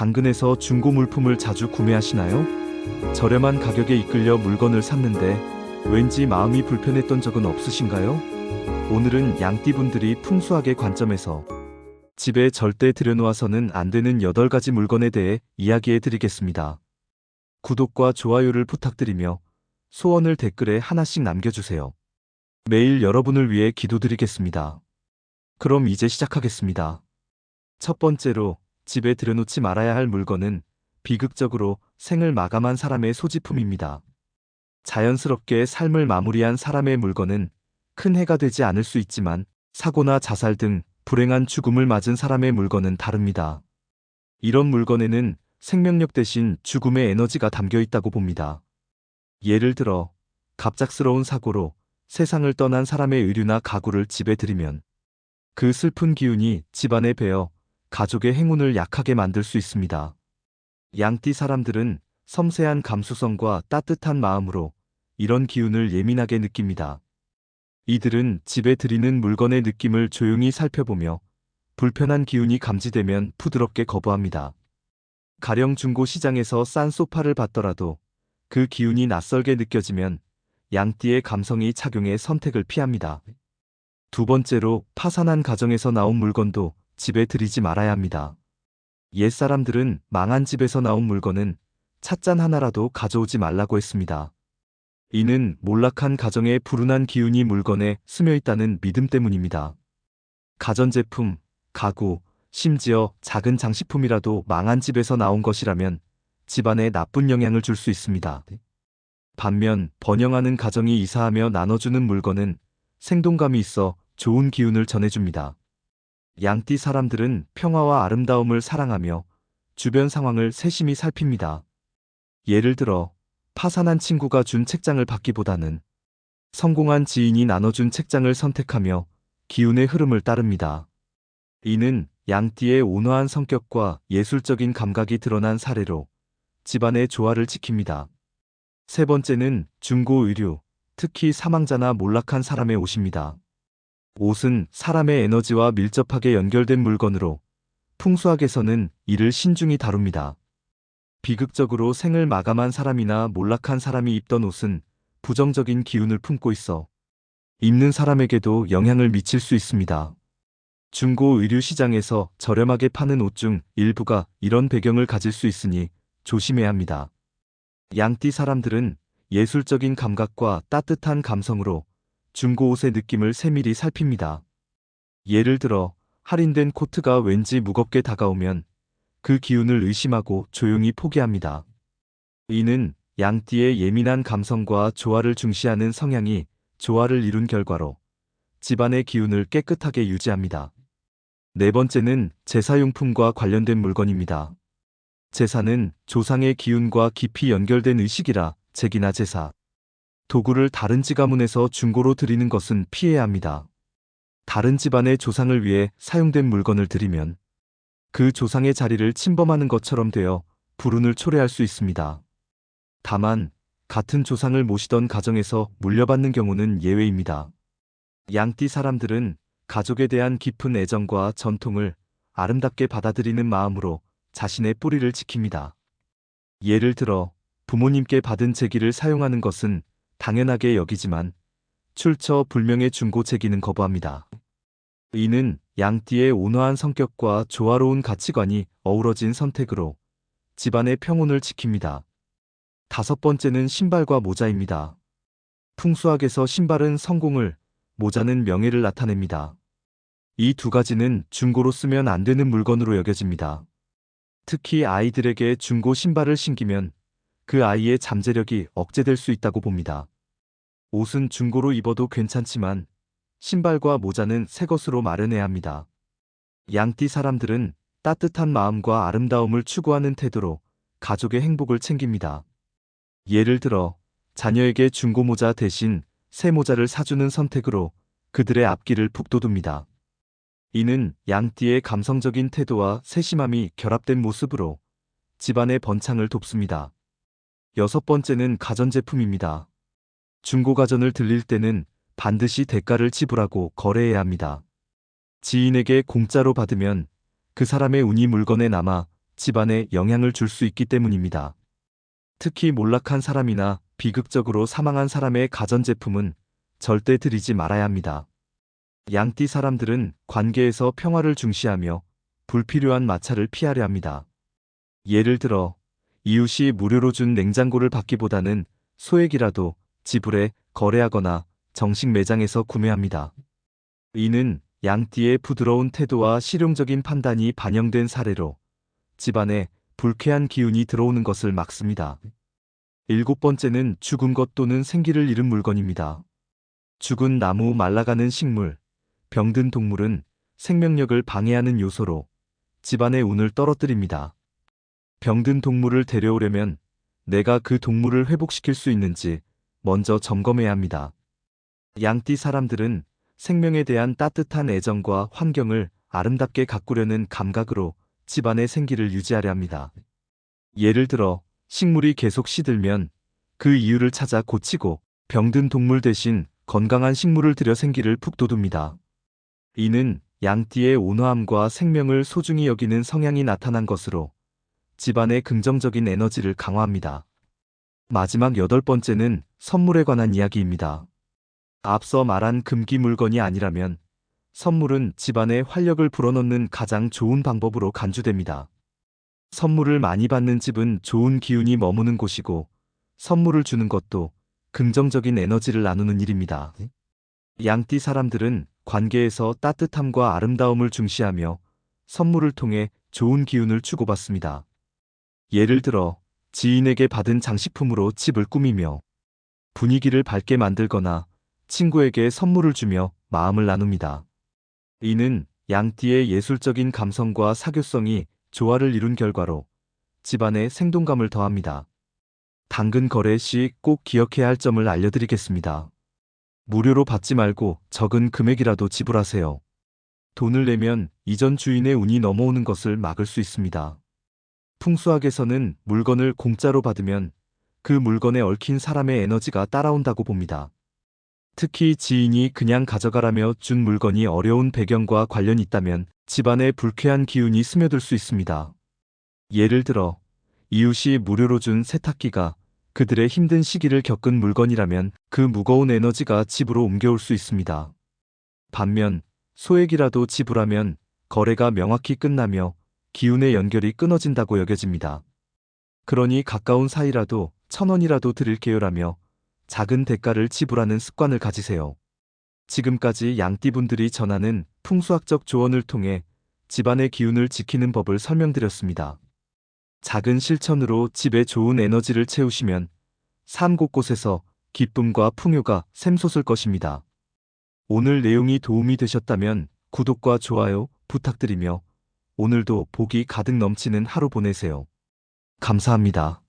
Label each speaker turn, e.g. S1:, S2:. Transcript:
S1: 당근에서 중고 물품을 자주 구매하시나요? 저렴한 가격에 이끌려 물건을 샀는데 왠지 마음이 불편했던 적은 없으신가요? 오늘은 양띠분들이 풍수학의 관점에서 집에 절대 들여놓아서는 안 되는 8가지 물건에 대해 이야기해 드리겠습니다. 구독과 좋아요를 부탁드리며 소원을 댓글에 하나씩 남겨주세요. 매일 여러분을 위해 기도드리겠습니다. 그럼 이제 시작하겠습니다. 첫 번째로 집에 들여놓지 말아야 할 물건은 비극적으로 생을 마감한 사람의 소지품입니다. 자연스럽게 삶을 마무리한 사람의 물건은 큰 해가 되지 않을 수 있지만 사고나 자살 등 불행한 죽음을 맞은 사람의 물건은 다릅니다. 이런 물건에는 생명력 대신 죽음의 에너지가 담겨 있다고 봅니다. 예를 들어 갑작스러운 사고로 세상을 떠난 사람의 의류나 가구를 집에 들이면 그 슬픈 기운이 집안에 배어 가족의 행운을 약하게 만들 수 있습니다. 양띠 사람들은 섬세한 감수성과 따뜻한 마음으로 이런 기운을 예민하게 느낍니다. 이들은 집에 들이는 물건의 느낌을 조용히 살펴보며 불편한 기운이 감지되면 부드럽게 거부합니다. 가령 중고 시장에서 싼 소파를 봤더라도 그 기운이 낯설게 느껴지면 양띠의 감성이 작용해 선택을 피합니다. 두 번째로 파산한 가정에서 나온 물건도 집에 들이지 말아야 합니다. 옛사람들은 망한 집에서 나온 물건은 찻잔 하나라도 가져오지 말라고 했습니다. 이는 몰락한 가정의 불운한 기운이 물건에 스며 있다는 믿음 때문입니다. 가전제품, 가구, 심지어 작은 장식품이라도 망한 집에서 나온 것이라면 집안에 나쁜 영향을 줄 수 있습니다. 반면 번영하는 가정이 이사하며 나눠주는 물건은 생동감이 있어 좋은 기운을 전해줍니다. 양띠 사람들은 평화와 아름다움을 사랑하며 주변 상황을 세심히 살핍니다. 예를 들어 파산한 친구가 준 책장을 받기보다는 성공한 지인이 나눠준 책장을 선택하며 기운의 흐름을 따릅니다. 이는 양띠의 온화한 성격과 예술적인 감각이 드러난 사례로 집안의 조화를 지킵니다. 세 번째는 중고 의류, 특히 사망자나 몰락한 사람의 옷입니다. 옷은 사람의 에너지와 밀접하게 연결된 물건으로 풍수학에서는 이를 신중히 다룹니다. 비극적으로 생을 마감한 사람이나 몰락한 사람이 입던 옷은 부정적인 기운을 품고 있어 입는 사람에게도 영향을 미칠 수 있습니다. 중고 의류 시장에서 저렴하게 파는 옷 중 일부가 이런 배경을 가질 수 있으니 조심해야 합니다. 양띠 사람들은 예술적인 감각과 따뜻한 감성으로 중고 옷의 느낌을 세밀히 살핍니다. 예를 들어 할인된 코트가 왠지 무겁게 다가오면 그 기운을 의심하고 조용히 포기합니다. 이는 양띠의 예민한 감성과 조화를 중시하는 성향이 조화를 이룬 결과로 집안의 기운을 깨끗하게 유지합니다. 네 번째는 제사용품과 관련된 물건입니다. 제사는 조상의 기운과 깊이 연결된 의식이라 제기나 제사, 도구를 다른 지가문에서 중고로 드리는 것은 피해야 합니다. 다른 집안의 조상을 위해 사용된 물건을 드리면 그 조상의 자리를 침범하는 것처럼 되어 불운을 초래할 수 있습니다. 다만 같은 조상을 모시던 가정에서 물려받는 경우는 예외입니다. 양띠 사람들은 가족에 대한 깊은 애정과 전통을 아름답게 받아들이는 마음으로 자신의 뿌리를 지킵니다. 예를 들어 부모님께 받은 제기를 사용하는 것은 당연하게 여기지만 출처 불명의 중고 제기는 거부합니다. 이는 양띠의 온화한 성격과 조화로운 가치관이 어우러진 선택으로 집안의 평온을 지킵니다. 다섯 번째는 신발과 모자입니다. 풍수학에서 신발은 성공을, 모자는 명예를 나타냅니다. 이 두 가지는 중고로 쓰면 안 되는 물건으로 여겨집니다. 특히 아이들에게 중고 신발을 신기면 그 아이의 잠재력이 억제될 수 있다고 봅니다. 옷은 중고로 입어도 괜찮지만 신발과 모자는 새 것으로 마련해야 합니다. 양띠 사람들은 따뜻한 마음과 아름다움을 추구하는 태도로 가족의 행복을 챙깁니다. 예를 들어 자녀에게 중고 모자 대신 새 모자를 사주는 선택으로 그들의 앞길을 북돋웁니다. 이는 양띠의 감성적인 태도와 세심함이 결합된 모습으로 집안의 번창을 돕습니다. 여섯 번째는 가전제품입니다. 중고 가전을 들릴 때는 반드시 대가를 지불하고 거래해야 합니다. 지인에게 공짜로 받으면 그 사람의 운이 물건에 남아 집안에 영향을 줄 수 있기 때문입니다. 특히 몰락한 사람이나 비극적으로 사망한 사람의 가전제품은 절대 들이지 말아야 합니다. 양띠 사람들은 관계에서 평화를 중시하며 불필요한 마찰을 피하려 합니다. 예를 들어 이웃이 무료로 준 냉장고를 받기보다는 소액이라도 지불해 거래하거나 정식 매장에서 구매합니다. 이는 양띠의 부드러운 태도와 실용적인 판단이 반영된 사례로 집안에 불쾌한 기운이 들어오는 것을 막습니다. 7번째는 죽은 것 또는 생기를 잃은 물건입니다. 죽은 나무, 말라가는 식물, 병든 동물은 생명력을 방해하는 요소로 집안의 운을 떨어뜨립니다. 병든 동물을 데려오려면 내가 그 동물을 회복시킬 수 있는지 먼저 점검해야 합니다. 양띠 사람들은 생명에 대한 따뜻한 애정과 환경을 아름답게 가꾸려는 감각으로 집안의 생기를 유지하려 합니다. 예를 들어 식물이 계속 시들면 그 이유를 찾아 고치고 병든 동물 대신 건강한 식물을 들여 생기를 북돋웁니다. 이는 양띠의 온화함과 생명을 소중히 여기는 성향이 나타난 것으로 집안의 긍정적인 에너지를 강화합니다. 마지막 8번째는 선물에 관한 이야기입니다. 앞서 말한 금기 물건이 아니라면 선물은 집안에 활력을 불어넣는 가장 좋은 방법으로 간주됩니다. 선물을 많이 받는 집은 좋은 기운이 머무는 곳이고 선물을 주는 것도 긍정적인 에너지를 나누는 일입니다. 양띠 사람들은 관계에서 따뜻함과 아름다움을 중시하며 선물을 통해 좋은 기운을 주고받습니다. 예를 들어 지인에게 받은 장식품으로 집을 꾸미며 분위기를 밝게 만들거나 친구에게 선물을 주며 마음을 나눕니다. 이는 양띠의 예술적인 감성과 사교성이 조화를 이룬 결과로 집안에 생동감을 더합니다. 당근 거래 시 꼭 기억해야 할 점을 알려드리겠습니다. 무료로 받지 말고 적은 금액이라도 지불하세요. 돈을 내면 이전 주인의 운이 넘어오는 것을 막을 수 있습니다. 풍수학에서는 물건을 공짜로 받으면 그 물건에 얽힌 사람의 에너지가 따라온다고 봅니다. 특히 지인이 그냥 가져가라며 준 물건이 어려운 배경과 관련이 있다면 집안에 불쾌한 기운이 스며들 수 있습니다. 예를 들어 이웃이 무료로 준 세탁기가 그들의 힘든 시기를 겪은 물건이라면 그 무거운 에너지가 집으로 옮겨올 수 있습니다. 반면 소액이라도 지불하면 거래가 명확히 끝나며 기운의 연결이 끊어진다고 여겨집니다. 그러니 가까운 사이라도 1,000원이라도 드릴게요라며 작은 대가를 지불하는 습관을 가지세요. 지금까지 양띠분들이 전하는 풍수학적 조언을 통해 집안의 기운을 지키는 법을 설명드렸습니다. 작은 실천으로 집에 좋은 에너지를 채우시면 삶 곳곳에서 기쁨과 풍요가 샘솟을 것입니다. 오늘 내용이 도움이 되셨다면 구독과 좋아요 부탁드리며 오늘도 복이 가득 넘치는 하루 보내세요. 감사합니다.